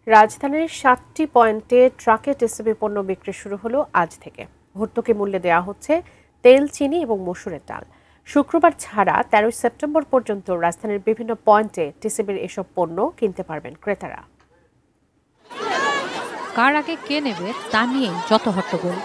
রাজধানীর ৭টি পয়েন্টে ট্রাকে টিসিবি পণ্য বিক্রি শুরু হলো আজ থেকে। ভর্তুকি মূল্যে দেওয়া হচ্ছে তেল, চিনি এবং মসুরের ডাল। শুক্রবার ছাড়া ১৩ সেপ্টেম্বর পর্যন্ত রাজধানীর বিভিন্ন পয়েন্টে টিসিবির এসব পণ্য কিনতে পারবেন ক্রেতারা। কার আগে কে নেবে তা নিয়েই যত হট্টগোল।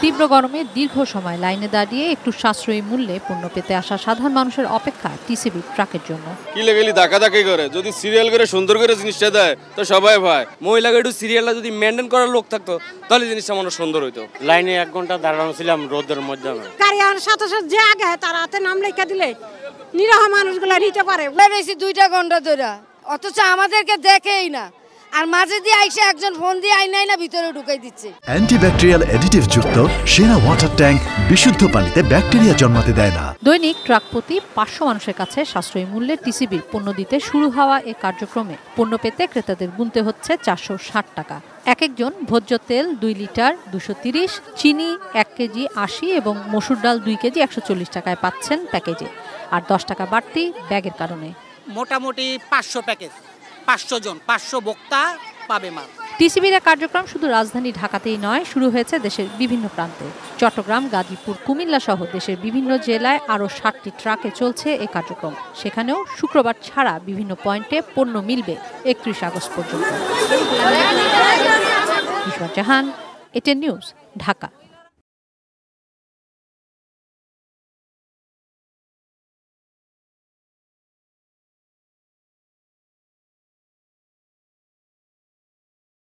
তীব্র গরমে দীর্ঘ সময় লাইনে দাঁড়িয়ে একটু সাশ্রয়ী মূল্যে পণ্য পেতে আসা সাধারণ মানুষের অপেক্ষা টিসিবি ট্রাকের জন্য। কিলে গেলি ধাক্কাধাক্কি করে, যদি সিরিয়াল করে সুন্দর করে জিনিসটা দেয় তো সবাই ভাই। মহিলাকে একটু সিরিয়ালটা যদি মেনটেন করার লোক থাকতো তাহলে জিনিসটা মনে সুন্দর হইতো। লাইনে 1 ঘন্টা দাঁড়ানো ছিলাম রোদের মধ্যে। গাড়ি আর সাথে সাথে যে আগে তার হাতে নাম লেখা দিলে নিরহ মানুষগুলো নিতে পারে। বেশি 2 ঘন্টা ধরে, অথচ আমাদেরকে দেখেই না। আর মাঝে দিয়ে আইসা একজন ফোন দিয়ে আইনাই না ভিতরে ঢুকাই দিচ্ছে। অ্যান্টিব্যাকটেরিয়াল অ্যাডিটিভ যুক্ত সেরা ওয়াটার ট্যাঙ্ক বিশুদ্ধ পানিতে ব্যাকটেরিয়া জন্মাতে দেয় না। দৈনিক ট্রাক প্রতি ৫০০ মানুষের কাছে সাশ্রয়ী মূল্যে টিসিবির পণ্য দিতে শুরু হওয়া এ কার্যক্রমে পণ্য পেতে ক্রেতাদের গুনতে হচ্ছে ৪৬০ টাকা। এক একজন ভোজ্য তেল ২ লিটার ২৩০, চিনি ১ কেজি ৮০ এবং মসুর ডাল ২ কেজি ১৪০ টাকায় পাচ্ছেন প্যাকেজে। আর ১০ টাকা বাড়তি ব্যাগের কারণে। মোটামুটি ৫০০ প্যাকেজ, ৫০০ জন, ৫০০ ভোক্তা পাবে মাল। টিসিবির কার্যক্রম শুধু রাজধানী ঢাকাতেই নয়, শুরু হয়েছে দেশের বিভিন্ন প্রান্তে। চট্টগ্রাম, গাজীপুর, কুমিল্লা সহ দেশের বিভিন্ন জেলায় আরও ৭টি ট্রাকে চলছে এই কার্যক্রম। সেখানেও শুক্রবার ছাড়া বিভিন্ন পয়েন্টে পণ্য মিলবে ৩১ আগস্ট পর্যন্ত। জাহান, এটিএন নিউজ, ঢাকা।